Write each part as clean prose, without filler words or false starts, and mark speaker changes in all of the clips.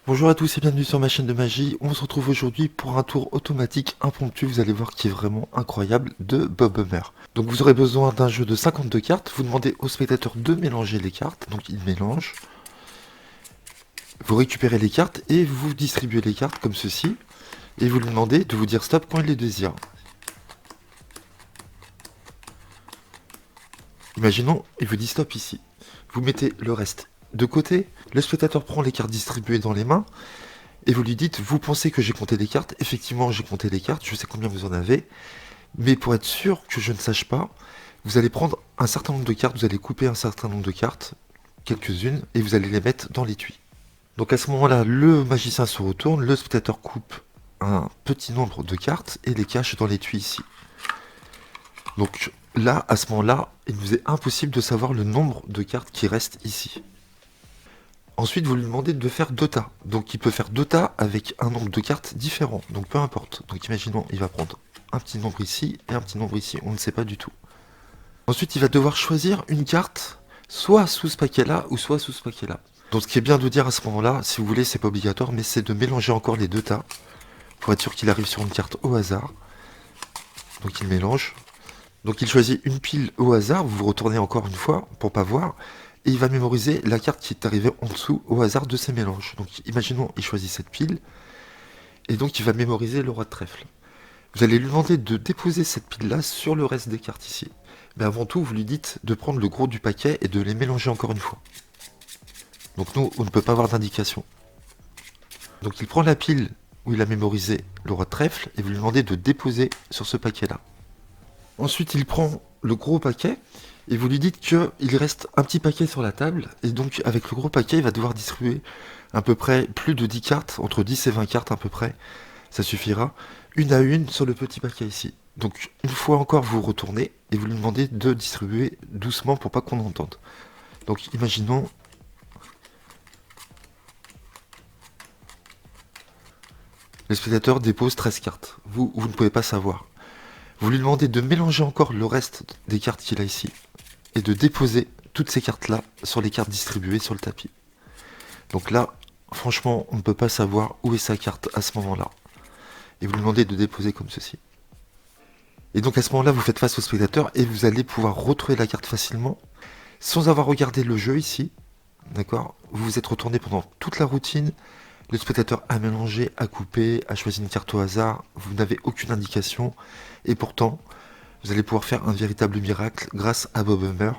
Speaker 1: Bonjour à tous et bienvenue sur ma chaîne de magie. On se retrouve aujourd'hui pour un tour automatique impromptu, vous allez voir qui est vraiment incroyable, de Bob Hummer. Donc vous aurez besoin d'un jeu de 52 cartes, vous demandez au spectateur de mélanger les cartes, donc il mélange. Vous récupérez les cartes et vous distribuez les cartes comme ceci, et vous lui demandez de vous dire stop quand il les désire. Imaginons, il vous dit stop ici. Vous mettez le reste de côté, le spectateur prend les cartes distribuées dans les mains, et vous lui dites, vous pensez que j'ai compté les cartes? Effectivement, j'ai compté les cartes, je sais combien vous en avez. Mais pour être sûr que je ne sache pas, vous allez prendre un certain nombre de cartes, vous allez couper un certain nombre de cartes, quelques-unes, et vous allez les mettre dans l'étui. Donc à ce moment-là, le magicien se retourne, le spectateur coupe un petit nombre de cartes et les cache dans l'étui ici. Donc là, à ce moment-là, il nous est impossible de savoir le nombre de cartes qui restent ici. Ensuite, vous lui demandez de faire 2 tas. Donc il peut faire 2 tas avec un nombre de cartes différent, donc peu importe. Donc imaginons, il va prendre un petit nombre ici et un petit nombre ici, on ne sait pas du tout. Ensuite, il va devoir choisir une carte, soit sous ce paquet-là, ou soit sous ce paquet-là. Donc ce qui est bien de dire à ce moment-là, si vous voulez, c'est pas obligatoire, mais c'est de mélanger encore les 2 tas, pour être sûr qu'il arrive sur une carte au hasard. Donc il mélange. Donc il choisit une pile au hasard, vous vous retournez encore une fois, pour pas voir, et il va mémoriser la carte qui est arrivée en dessous au hasard de ses mélanges. Donc imaginons, il choisit cette pile, et donc il va mémoriser le roi de trèfle. Vous allez lui demander de déposer cette pile-là sur le reste des cartes ici. Mais avant tout, vous lui dites de prendre le gros du paquet et de les mélanger encore une fois. Donc nous, on ne peut pas avoir d'indication. Donc il prend la pile où il a mémorisé le roi de trèfle et vous lui demandez de déposer sur ce paquet-là. Ensuite, il prend le gros paquet et vous lui dites qu'il reste un petit paquet sur la table. Et donc avec le gros paquet, il va devoir distribuer à peu près plus de 10 cartes, entre 10 et 20 cartes à peu près. Ça suffira, une à une sur le petit paquet ici. Donc une fois encore, vous retournez et vous lui demandez de distribuer doucement pour pas qu'on entende. Donc imaginons, le spectateur dépose 13 cartes. Vous ne pouvez pas savoir. Vous lui demandez de mélanger encore le reste des cartes qu'il a ici et de déposer toutes ces cartes-là sur les cartes distribuées sur le tapis. Donc là, franchement, on ne peut pas savoir où est sa carte à ce moment-là. Et vous lui demandez de déposer comme ceci. Et donc à ce moment-là, vous faites face au spectateur et vous allez pouvoir retrouver la carte facilement sans avoir regardé le jeu ici. D'accord? Vous vous êtes retourné pendant toute la routine. Le spectateur a mélangé, a coupé, a choisi une carte au hasard. Vous n'avez aucune indication. Et pourtant, vous allez pouvoir faire un véritable miracle grâce à Bob Hummer.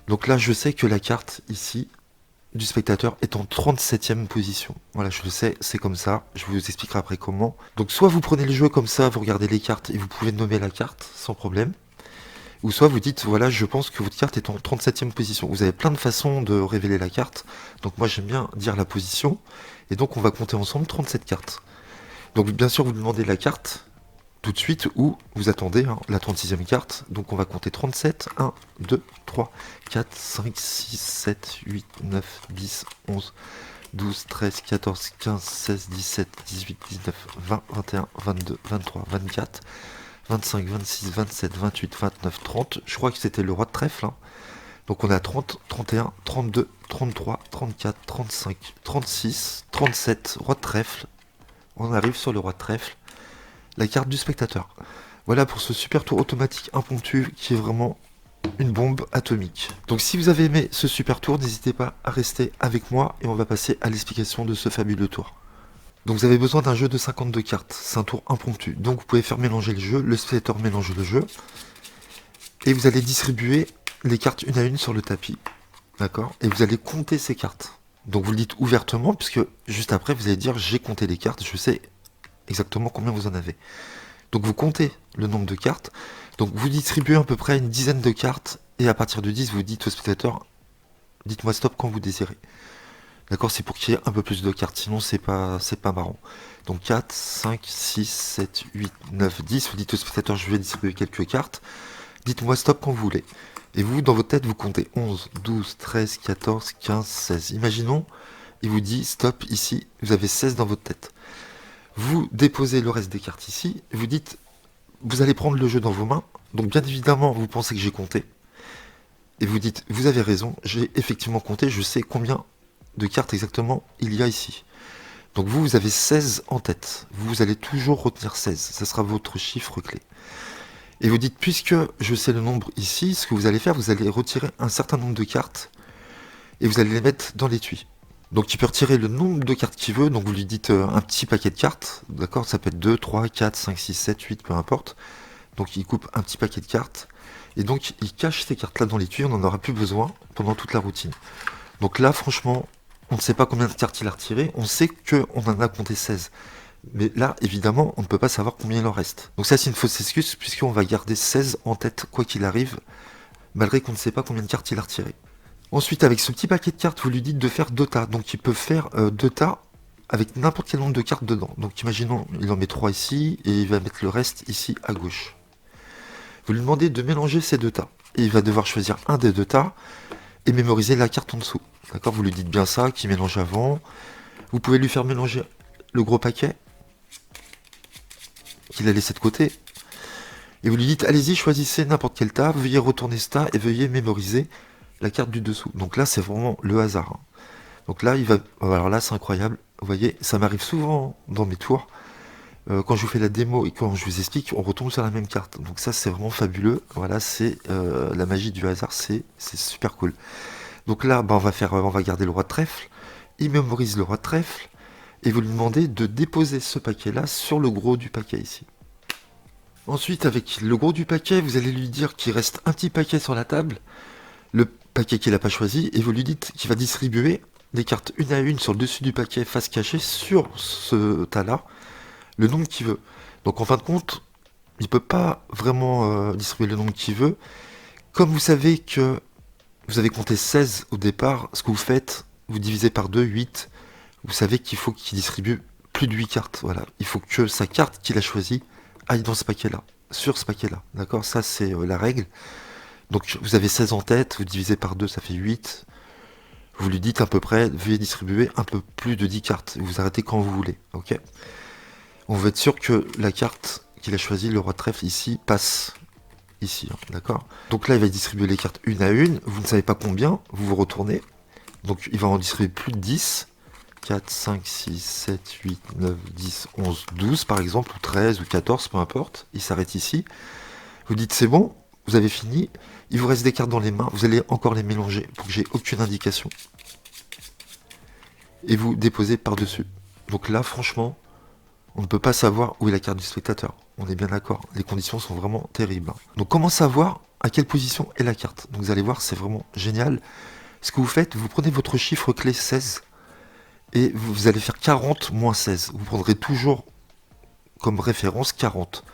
Speaker 1: Donc là, je sais que la carte ici du spectateur est en 37e position. Voilà, je le sais, c'est comme ça. Je vous expliquerai après comment. Donc soit vous prenez le jeu comme ça, vous regardez les cartes et vous pouvez nommer la carte sans problème. Ou soit vous dites, voilà, je pense que votre carte est en 37e position. Vous avez plein de façons de révéler la carte. Donc moi j'aime bien dire la position. Et donc on va compter ensemble 37 cartes. Donc bien sûr vous demandez la carte tout de suite ou vous attendez la 36e carte. Donc on va compter 37. 1, 2, 3, 4, 5, 6, 7, 8, 9, 10, 11, 12, 13, 14, 15, 16, 17, 18, 19, 20, 21, 22, 23, 24, 25, 26, 27, 28, 29, 30. Je crois que c'était le roi de trèfle. Donc on a 30, 31, 32, 33, 34, 35, 36, 37, roi de trèfle. On arrive sur le roi de trèfle, la carte du spectateur. Voilà pour ce super tour automatique impromptu qui est vraiment une bombe atomique. Donc si vous avez aimé ce super tour, n'hésitez pas à rester avec moi et on va passer à l'explication de ce fabuleux tour. Donc vous avez besoin d'un jeu de 52 cartes, c'est un tour impromptu. Donc vous pouvez faire mélanger le jeu, le spectateur mélange le jeu, et vous allez distribuer les cartes une à une sur le tapis. D'accord? Et vous allez compter ces cartes. Donc vous le dites ouvertement, puisque juste après vous allez dire j'ai compté les cartes, je sais exactement combien vous en avez. Donc vous comptez le nombre de cartes, donc vous distribuez à peu près une dizaine de cartes, et à partir de 10, vous dites au spectateur, dites-moi stop quand vous désirez. D'accord, c'est pour qu'il y ait un peu plus de cartes, sinon c'est pas marrant. Donc 4, 5, 6, 7, 8, 9, 10, vous dites au spectateur je vais distribuer quelques cartes, dites-moi stop quand vous voulez. Et vous, dans votre tête, vous comptez 11, 12, 13, 14, 15, 16. Imaginons, il vous dit stop ici, vous avez 16 dans votre tête. Vous déposez le reste des cartes ici, et vous dites, vous allez prendre le jeu dans vos mains, donc bien évidemment, vous pensez que j'ai compté. Et vous dites, vous avez raison, j'ai effectivement compté, je sais combien de cartes exactement il y a ici. Donc vous avez 16 en tête. Vous allez toujours retenir 16. Ça sera votre chiffre clé. Et vous dites, puisque je sais le nombre ici, ce que vous allez faire, vous allez retirer un certain nombre de cartes et vous allez les mettre dans l'étui. Donc il peut retirer le nombre de cartes qu'il veut, donc vous lui dites un petit paquet de cartes, d'accord? Ça peut être 2, 3, 4, 5, 6, 7, 8, peu importe. Donc il coupe un petit paquet de cartes, et donc il cache ces cartes-là dans l'étui, on n'en aura plus besoin pendant toute la routine. Donc là, franchement, on ne sait pas combien de cartes il a retiré, on sait qu'on en a compté 16. Mais là, évidemment, on ne peut pas savoir combien il en reste. Donc ça, c'est une fausse excuse, puisqu'on va garder 16 en tête, quoi qu'il arrive, malgré qu'on ne sait pas combien de cartes il a retiré. Ensuite, avec ce petit paquet de cartes, vous lui dites de faire 2 tas. Donc il peut faire 2 tas avec n'importe quel nombre de cartes dedans. Donc imaginons, il en met 3 ici, et il va mettre le reste ici à gauche. Vous lui demandez de mélanger ces 2 tas. Et il va devoir choisir un des 2 tas, et mémoriser la carte en dessous. D'accord? Vous lui dites bien ça, qu'il mélange avant. Vous pouvez lui faire mélanger le gros paquet, qu'il a laissé de côté. Et vous lui dites, allez-y, choisissez n'importe quel tas, veuillez retourner ce tas, et veuillez mémoriser la carte du dessous. Donc là, c'est vraiment le hasard. Hein. Donc là, il va... Alors là, c'est incroyable. Vous voyez, ça m'arrive souvent dans mes tours. Quand je vous fais la démo et quand je vous explique, on retombe sur la même carte. Donc ça, c'est vraiment fabuleux. Voilà, c'est la magie du hasard, c'est super cool. Donc là, bah, on va garder le roi de trèfle. Il mémorise le roi de trèfle. Et vous lui demandez de déposer ce paquet-là sur le gros du paquet ici. Ensuite, avec le gros du paquet, vous allez lui dire qu'il reste un petit paquet sur la table. Le paquet qu'il n'a pas choisi, et vous lui dites qu'il va distribuer les cartes une à une sur le dessus du paquet face cachée sur ce tas-là, le nombre qu'il veut. Donc en fin de compte, il ne peut pas vraiment distribuer le nombre qu'il veut. Comme vous savez que vous avez compté 16 au départ, ce que vous faites, vous divisez par 2, 8, vous savez qu'il faut qu'il distribue plus de 8 cartes. Voilà. Il faut que sa carte qu'il a choisie aille dans ce paquet-là, sur ce paquet-là. D'accord? Ça, c'est la règle. Donc vous avez 16 en tête, vous divisez par 2, ça fait 8. Vous lui dites à peu près, veuillez distribuer un peu plus de 10 cartes. Vous arrêtez quand vous voulez, ok? On veut être sûr que la carte qu'il a choisie, le roi de trèfle, ici, passe ici, hein, d'accord? Donc là, il va distribuer les cartes une à une. Vous ne savez pas combien, vous vous retournez. Donc il va en distribuer plus de 10. 4, 5, 6, 7, 8, 9, 10, 11, 12 par exemple, ou 13, ou 14, peu importe. Il s'arrête ici. Vous dites c'est bon, vous avez fini, il vous reste des cartes dans les mains, vous allez encore les mélanger pour que j'ai aucune indication. Et vous déposez par-dessus. Donc là, franchement, on ne peut pas savoir où est la carte du spectateur. On est bien d'accord, les conditions sont vraiment terribles. Donc comment savoir à quelle position est la carte? Donc vous allez voir, c'est vraiment génial. Ce que vous faites, vous prenez votre chiffre clé 16 et vous allez faire 40 moins 16. Vous prendrez toujours comme référence 40.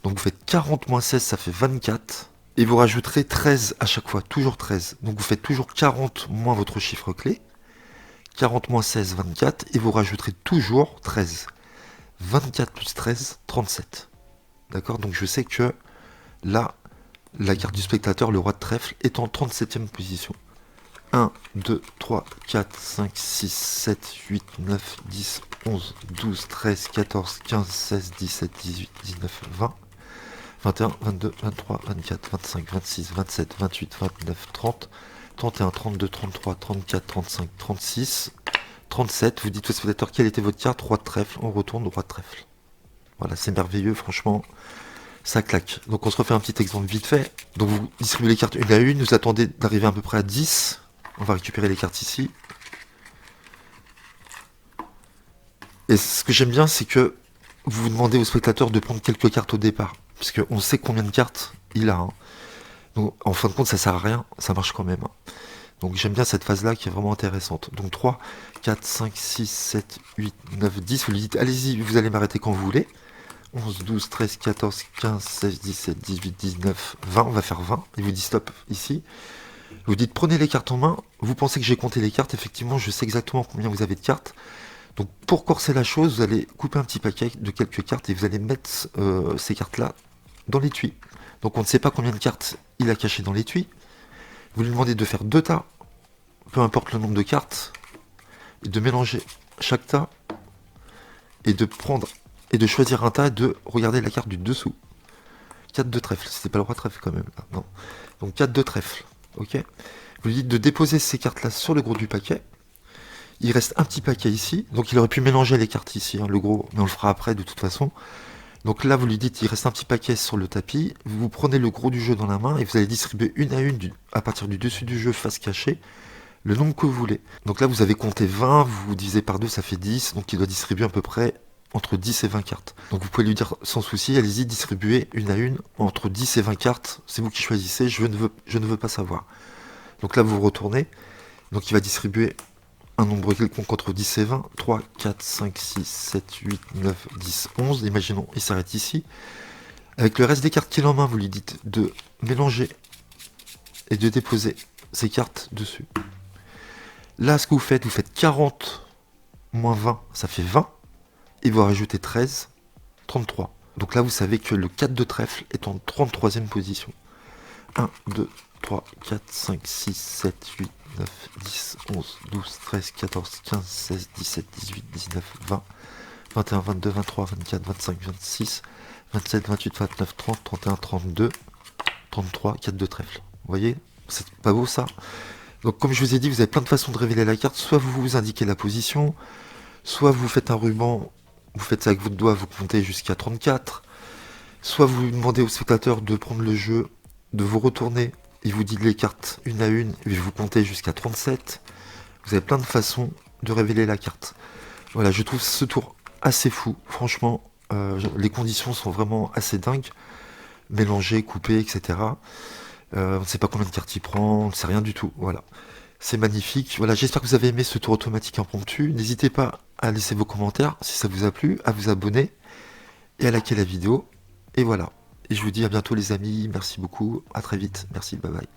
Speaker 1: Donc vous faites 40 moins 16, ça fait 24. Et vous rajouterez 13 à chaque fois, toujours 13. Donc vous faites toujours 40 moins votre chiffre clé. 40 moins 16, 24. Et vous rajouterez toujours 13. 24 plus 13, 37. D'accord? Donc je sais que là, la carte du spectateur, le roi de trèfle, est en 37e position. 1, 2, 3, 4, 5, 6, 7, 8, 9, 10, 11, 12, 13, 14, 15, 16, 17, 18, 19, 20. 21, 22, 23, 24, 25, 26, 27, 28, 29, 30, 31, 32, 33, 34, 35, 36, 37. Vous dites au spectateur quelle était votre carte, roi de trèfle. On retourne au roi de trèfle. Voilà, c'est merveilleux, franchement, ça claque. Donc on se refait un petit exemple vite fait. Donc vous distribuez les cartes une à une, vous attendez d'arriver à peu près à 10. On va récupérer les cartes ici. Et ce que j'aime bien, c'est que vous demandez au spectateur de prendre quelques cartes au départ. Parce qu'on sait combien de cartes il a. Hein. Donc en fin de compte, ça sert à rien, ça marche quand même. Hein. Donc j'aime bien cette phase-là qui est vraiment intéressante. Donc 3, 4, 5, 6, 7, 8, 9, 10. Vous lui dites, allez-y, vous allez m'arrêter quand vous voulez. 11, 12, 13, 14, 15, 16, 17, 18, 19, 20. On va faire 20. Il vous dit stop ici. Vous dites, prenez les cartes en main. Vous pensez que j'ai compté les cartes. Effectivement, je sais exactement combien vous avez de cartes. Donc pour corser la chose, vous allez couper un petit paquet de quelques cartes et vous allez mettre ces cartes-là dans l'étui. Donc on ne sait pas combien de cartes il a caché dans l'étui. Vous lui demandez de faire 2 tas, peu importe le nombre de cartes, et de mélanger chaque tas, et de prendre et de choisir un tas et de regarder la carte du dessous. 4 de trèfle, c'était pas le roi de trèfle quand même, là. Non. Donc 4 de trèfle, ok. Vous lui dites de déposer ces cartes-là sur le gros du paquet. Il reste un petit paquet ici, donc il aurait pu mélanger les cartes ici, hein, le gros, mais on le fera après de toute façon. Donc là, vous lui dites, il reste un petit paquet sur le tapis, vous prenez le gros du jeu dans la main et vous allez distribuer une à une à partir du dessus du jeu face cachée, le nombre que vous voulez. Donc là, vous avez compté 20, vous divisez par 2, ça fait 10, donc il doit distribuer à peu près entre 10 et 20 cartes. Donc vous pouvez lui dire sans souci, allez-y, distribuez une à une entre 10 et 20 cartes, c'est vous qui choisissez, je ne veux pas savoir. Donc là, vous retournez, donc il va distribuer un nombre quelconque entre 10 et 20, 3, 4, 5, 6, 7, 8, 9, 10, 11, imaginons, il s'arrête ici. Avec le reste des cartes qu'il a en main, vous lui dites de mélanger et de déposer ces cartes dessus. Là, ce que vous faites 40 moins 20, ça fait 20, et vous rajoutez 13, 33. Donc là, vous savez que le 4 de trèfle est en 33e position. 1, 2, 3, 4, 5, 6, 7, 8, 9, 10, 11, 12, 13, 14, 15, 16, 17, 18, 19, 20, 21, 22, 23, 24, 25, 26, 27, 28, 29, 30, 31, 32, 33, 4 de trèfle. Vous voyez, c'est pas beau ça? Donc comme je vous ai dit, vous avez plein de façons de révéler la carte. Soit vous vous indiquez la position, soit vous faites un ruban, vous faites ça avec votre doigt, vous comptez jusqu'à 34, soit vous demandez au spectateur de prendre le jeu, de vous retourner, il vous dit les cartes une à une, et vous comptez jusqu'à 37. Vous avez plein de façons de révéler la carte. Voilà, je trouve ce tour assez fou, franchement, les conditions sont vraiment assez dingues, mélanger, couper, etc. On ne sait pas combien de cartes il prend, on ne sait rien du tout, voilà. C'est magnifique. Voilà, j'espère que vous avez aimé ce tour automatique impromptu. N'hésitez pas à laisser vos commentaires si ça vous a plu, à vous abonner et à liker la vidéo. Et voilà. Et je vous dis à bientôt les amis. Merci beaucoup. À très vite. Merci. Bye bye.